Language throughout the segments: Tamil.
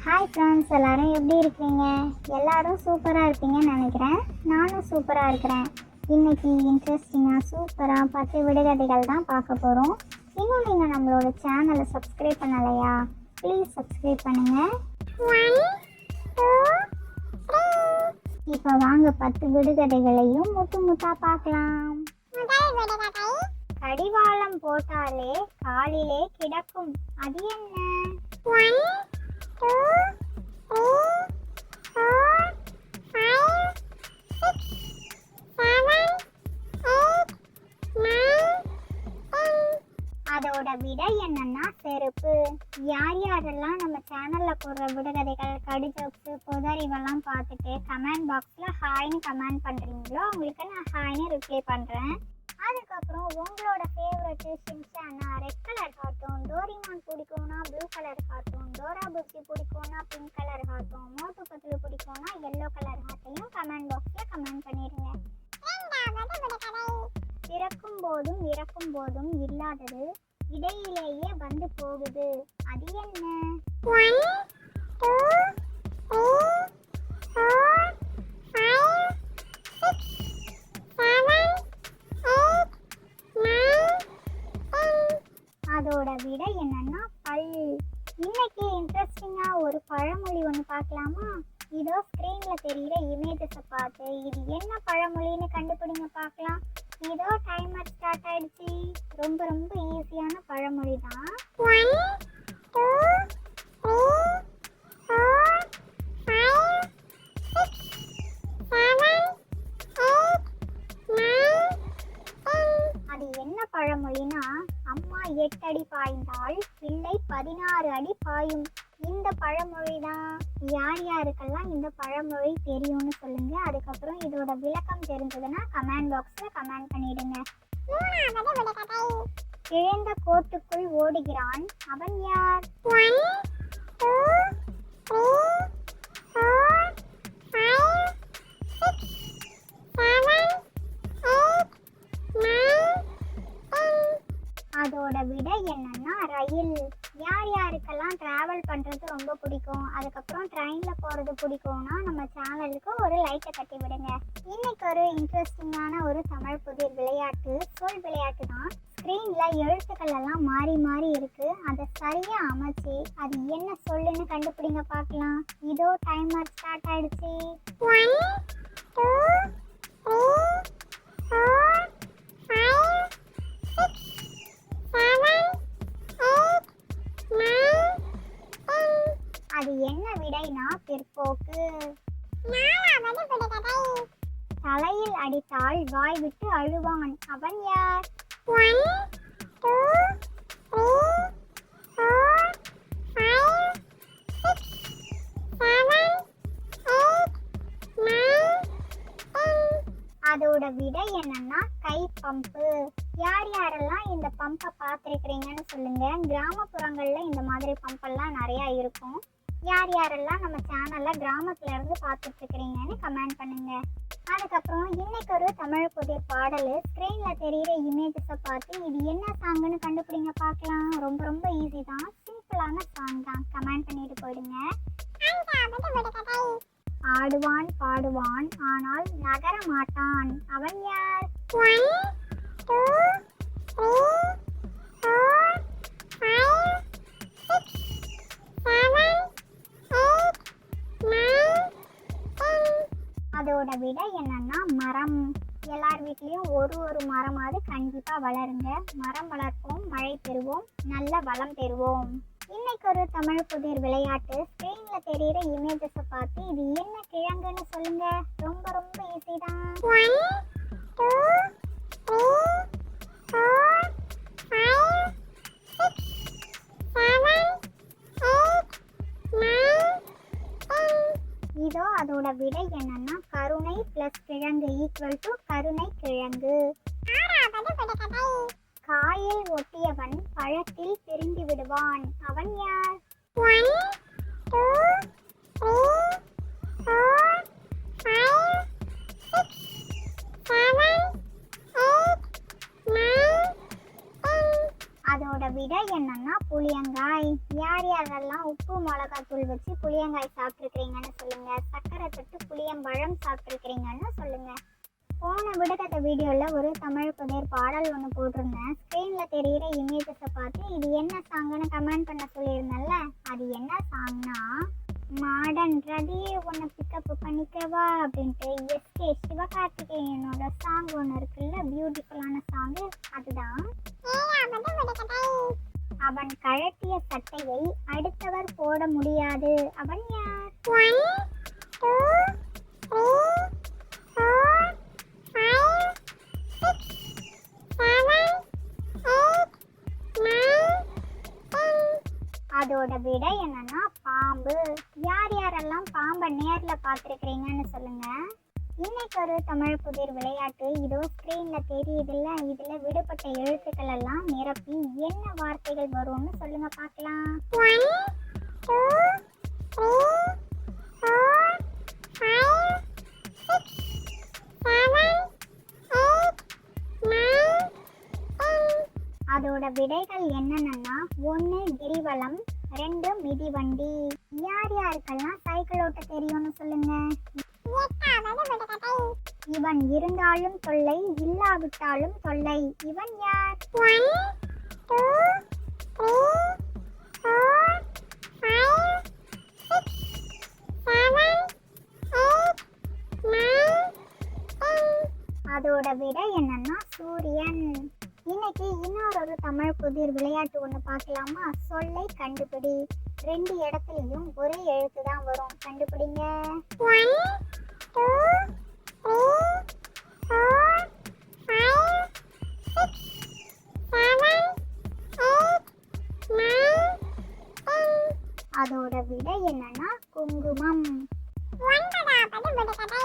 ஹாய் ஃப்ரெண்ட்ஸ், எல்லோரும் எப்படி இருக்கீங்க? எல்லோரும் சூப்பராக இருப்பீங்கன்னு நினைக்கிறேன். நானும் சூப்பராக இருக்கிறேன். இன்றைக்கி இன்ட்ரெஸ்டிங்காக சூப்பராக 10 விடுகதைகள் தான் பார்க்க போகிறோம். இன்னும் நீங்கள் நம்மளோட சேனலை சப்ஸ்கிரைப் பண்ணலையா? ப்ளீஸ் சப்ஸ்கிரைப் பண்ணுங்கள். இப்போ வாங்க 10 விடுகதைகளையும் முத்தாக பார்க்கலாம். கடிவாளம் போட்டாலே காலிலே கிடக்கும், அது என்ன? 1 2 3 4 5 6 7 8 9 10. அதோட விடை என்னன்னா செருப்பு. யார் யாரெல்லாம் நம்ம சேனல்ல போடுற விடுகதைகள், கடி ஜோக்ஸ், பொதறிவெல்லாம் பார்த்துட்டு கமெண்ட் பாக்ஸ்ல ஹாய்னு கமெண்ட் பண்றீங்களோ அவங்களுக்கு நான் ஹாய்னு ரிப்ளை பண்றேன். அதுக்கப்புறம் உங்களோட ஃபேவரட்டு ஷின்சானா ரெட் கலர் கார்ட்டூன், டோரிமான் பிடிக்கும்னா blue colour cartoon, Dora Bujji பிடிக்கும்னா pink colour cartoon, Motu Patlu பிடிக்கும்னா எல்லோ கலர் ஹார்ட்டையும் கமெண்ட் பாக்ஸில் கமெண்ட் பண்ணிடுங்க. பிறக்கும் போதும் இறக்கும் போதும் இல்லாதது, இடையிலேயே வந்து போகுது, அது என்ன? 1 2 3 4 5 6 7 அதோட விடை என்னன்னா பல். இன்னைக்கு இன்ட்ரெஸ்டிங்கா ஒரு பழமொழி ஒன்று பார்க்கலாமா? இதோ ஸ்க்ரீன்ல தெரிகிற இமேஜஸை பார்த்து இது என்ன பழமொழின்னு கண்டுபிடிங்க பார்க்கலாம். இதோ டைமர் ஸ்டார்ட் ஆயிடுச்சு. ரொம்ப ரொம்ப ஈஸியான பழமொழி தான். 1 2 3 4 5 6 7 8 9 அது என்ன பழமொழினா, அம்மா 8 அடி பாய்ந்தால் பிள்ளை 16 அடி பாயும். இந்த பழமொழி தான். யார் யாருக்கெல்லாம் இந்த பழமொழி தெரியும்னு சொல்லுங்க. அதுக்கப்புறம் இதோட விளக்கம் தெரிஞ்சதுன்னா கமெண்ட் பாக்ஸ்ல கமெண்ட் பண்ணிடுங்க. இழந்த கோட்டுக்குள் ஓடுகிறான், அவன் யார்? 1 2 3 4 5 6 7 8 9 அதோட விடை என்னன்னா ரயில். யார் யாருக்கெல்லாம் டிராவல் பண்ணுறது ரொம்ப பிடிக்கும், அதுக்கப்புறம் ட்ரெயினில் போகிறது பிடிக்கும்னா நம்ம சேனலுக்கு ஒரு லைக்கை தட்டி விடுங்க. இன்னைக்கு ஒரு இன்ட்ரெஸ்டிங்கான ஒரு தமிழ் புதிர் விளையாட்டு, சொல் விளையாட்டு தான். ஸ்க்ரீனில் எழுத்துக்கள் எல்லாம் மாறி மாறி இருக்கு. அதை சரியாக அமைச்சு அது என்ன சொல்லுன்னு கண்டுபிடிங்க பார்க்கலாம். இதோ டைமர் ஸ்டார்ட் ஆயிடுச்சு. 1 2 3 4 5 6 அது என்ன விடைனா பிற்போக்கு. தலையில் அடித்தால் வாய் விட்டு அழுவான், அவன் யார்? 1 2 3 4 5 6 7 8 9 அதோட விடை என்னன்னா கை பம்பு. யார் யாரெல்லாம் இந்த பம்பை பார்த்துருக்கிறீங்கன்னு சொல்லுங்க. கிராமப்புறங்கள்ல இந்த மாதிரி பம்பெல்லாம் நிறையா இருக்கும். யார் யாரெல்லாம் நம்ம சேனல்ல கிராமத்துல இருந்து பார்த்துட்டு இருக்கிறீங்கன்னு கமெண்ட் பண்ணுங்க. அதுக்கப்புறம் இன்னைக்கு ஒரு தமிழ் புதிர் பாடல். ஸ்க்ரீன்ல தெரிகிற இமேஜஸை பார்த்து இது என்ன சாங்குன்னு கண்டுபிடிங்க பார்க்கலாம். ரொம்ப ரொம்ப ஈஸி தான், சிம்பிளான சாங் தான். கமெண்ட் பண்ணிட்டு போயிடுங்க. ஆடுவான் பாடுவான் ஆனால் நகர மாட்டான், அவன் யார்? 1 2 3 4 5 6 7 8 9 அதோட விடை என்னன்னா மரம். எல்லார் வீட்லேயும் ஒரு மரமாவது கண்டிப்பாக வளருங்க. மரம் வளர்ப்போம், மழை பெறுவோம், நல்ல வளம் பெறுவோம். இன்னைக்கு ஒரு தமிழ் புதிர் விளையாட்டு. ஸ்க்ரீன்ல தெரிகிற இமேஜஸை பார்த்து இது என்ன கிழங்குன்னு சொல்லுங்க. ரொம்ப ரொம்ப ஈஸி தான். 1 2 3 4 5 6 7 8 9 இதோ அதோட விடை என்னன்னா கருணை பிளஸ் கிழங்கு ஈக்குவல் டு கருணை கிழங்கு. காயில் ஒட்டியவன் பழத்தில் பிரிந்து விடுவான், அவன் யார்? 1 2 3 4 5 6 7 8 9 அதோட விடை என்னன்னா புளியங்காய். யார் யாரெல்லாம் உப்பு மிளகாத்தூள் பொங்கல் வச்சு புளியங்காய் சாப்பிட்ருக்கிறீங்கன்னு சொல்லுங்க. சக்கரை தொட்டு புளியம்பழம் சாப்பிட்ருக்கிறீங்கன்னு சொல்லுங்க. போன விடுகதை வீடியோவில் ஒரு தமிழ் புதிர் பாடல் ஒன்று போட்டிருந்தேன். ஸ்க்ரீனில் தெரிகிற இமேஜஸை பார்த்து இது என்ன சாங்குன்னு கமெண்ட் பண்ண சொல்லியிருந்தேன்ல, அது என்ன சாங்னா மாடன் ரதி ஒன்று பிக்கப் பண்ணிக்கவா அப்படின்ட்டு எஸ்கே சிவகார்த்திகேயனோட சாங் ஒன்று இருக்குல்ல, பியூட்டிஃபுல்லான சாங்கு, அதுதான். அவன் கழட்டிய சட்டையை அடுத்தவர் போட முடியாது, அவன் யார்? 1 2 3 4 5 6 7 8 9 10. அதோட விடை என்னன்னா பாம்பு. யார் யாரெல்லாம் பாம்பை நேர்ல பார்த்துருக்கிறீங்கன்னு சொல்லுங்க. இன்னைக்கு ஒரு தமிழ் புதிர் விளையாட்டு இதோ ஸ்க்ரீன்ல தெரியுதுல்ல, இதுல விடுபட்ட எழுத்துக்கள் எல்லாம் நிரப்பி என்ன வார்த்தைகள் வரும்னு சொல்லுங்க பார்க்கலாம். 1 2 3 4 5 6 7 8 9 10. அதோட விடைகள் என்னென்னா 1 கிரிவலம், 2 மிதிவண்டி. யார் யாருக்கெல்லாம் சைக்கிள் ஓட்ட தெரியும்னு சொல்லுங்க. இவன் இருந்தாலும் தொல்லை, இல்லாவிட்டாலும் தொல்லை, இவன் யார்? 1 2 3 4 5 6 7 8 9 10. அதோட விடை என்னன்னா சூரியன். இன்னைக்கு இன்னொரு தமிழ் புதிர் விளையாட்டு ஒன்று பார்க்கலாமா? சொல்லை கண்டுபிடி. 2 இடத்துலையும் ஒரே எழுத்து தான் வரும், கண்டுபிடிங்க. 1 2 3 4 5 6 7 8 9 10. அதோட விடை என்னன்னா குங்குமம். 9வது விடுகதை.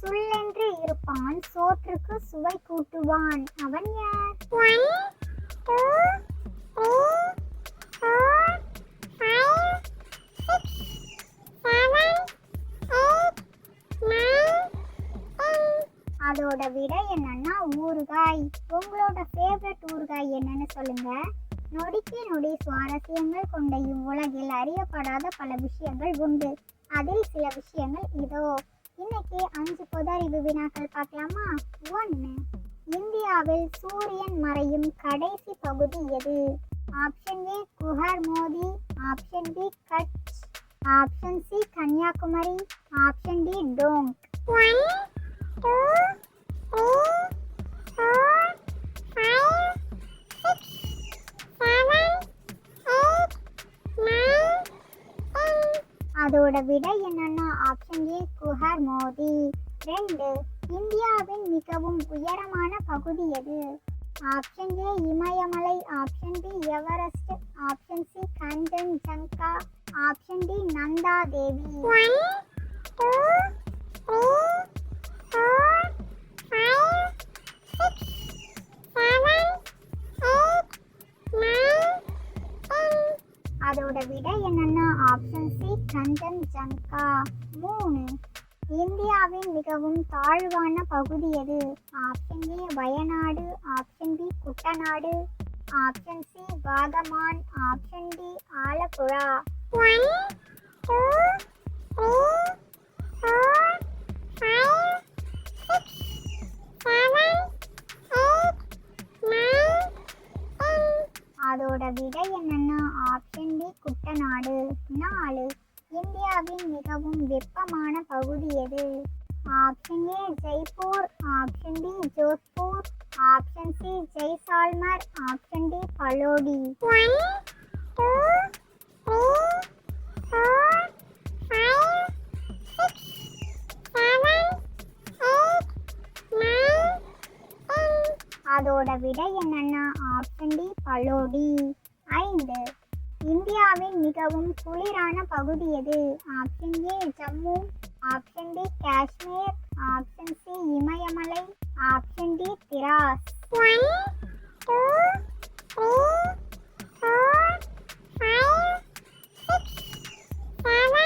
சுள்ளென்று இருப்பான், சோற்றுக்கு சுவை கூட்டுவான், அவன் யார்? 1 2 3 4 5 6 7 8 9 10. அதோட விடை என்னன்னா ஊறுகாய். உங்களோட ஃபேவரட் ஊறுகாய் என்னன்னு சொல்லுங்க. நொடிக்கு நொடி சுவாரஸ்யங்கள் கொண்ட இவ்வுலகில் அறியப்படாத பல விஷயங்கள் உண்டு. அதில் சில விஷயங்கள் இதோ. இன்னைக்கு 5 பொது அறிவு வினாக்கள் பார்க்கலாமா? 1. இந்தியாவில் சூரியன் மறையும் கடைசி பகுதி எது? Option A Guhar Moti, option B Kutch, option C Kanyakumari, option D Dong. 1 2 3 4 5 6 7 8 9 10. அதோட விடை என்னன்னா ஆப்ஷன் ஏ குஹர் மோதி. 2. இந்தியாவின் மிகவும் உயரமான பகுதி எது? ஆப்ஷன் ஏ இமயமலை, option B Everest, option C Kanchenjunga, option D Nanda Devi. 1 2 3 4 5 6 7 8 9 10. அதோட விடை என்னன்னா ஆப்ஷன் சி கஞ்சன்ஜங்கா. 3. இந்தியாவின் மிகவும் தாழ்வான பகுதி எது? Option A Wayanad, option B Kuttanad, option C Vagamon, option D Alappuzha. 1 2 3 4 5 6 7 8 9 10. அதோட விடை என்னன்னா ஆப்ஷன் டி குட்டநாடு. 4. இந்தியாவின் மிகவும் வெப்பமான பகுதி எது? Option A Jaipur, option B Jodhpur, option C Jaisalmer, option D Phalodi. 1 2 3 4 5 6 7 8 9 10. அதோட விடை என்னன்னா ஆப்ஷன் டி பலோடி. 5. இந்தியாவின் மிகவும் குளிரான பகுதி எது? Option A Jammu, option D Kashmir, option C இமயமலை, ஆப்ஷன் டி திராஸ். 1 2 3 4 5 6 7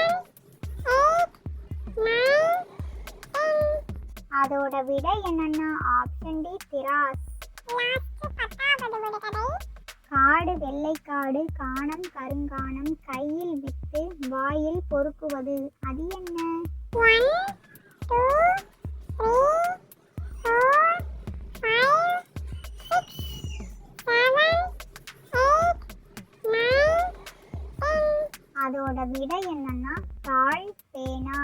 8 9 10. அதோட விடை என்னன்னா ஆப்ஷன் டி திராஸ். 10வது விடுகதை. காடு வெள்ளைக்காடு காணம் கருங்கானம் கையில் வித்து வாயில் பொறுக்குவது அது என்ன? 1 2 3 4 5 6 7 8 9 10. அதோட விடை என்னன்னா தாழ் பேனா.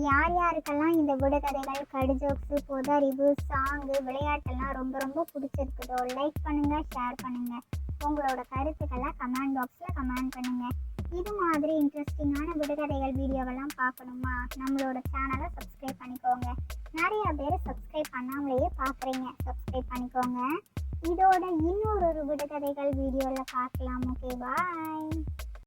யார் யாருக்கெல்லாம் இந்த விடுகதைகள், கடிஜோக்ஸு, பொது அறிவு, சாங்கு, விளையாட்டெல்லாம் ரொம்ப ரொம்ப பிடிச்சிருக்குதோ லைக் பண்ணுங்க, ஷேர் பண்ணுங்க. உங்களோட கருத்துக்களை கமெண்ட் பாக்ஸில் கமெண்ட் பண்ணுங்க. இது மாதிரி இன்ட்ரெஸ்டிங்கான விடுகதைகள் வீடியோவெல்லாம் பார்க்கணுமா? நம்மளோட சேனலை சப்ஸ்கிரைப் பண்ணிக்கோங்க. நிறைய பேர் சப்ஸ்கிரைப் பண்ணாமலேயே பார்க்குறீங்க.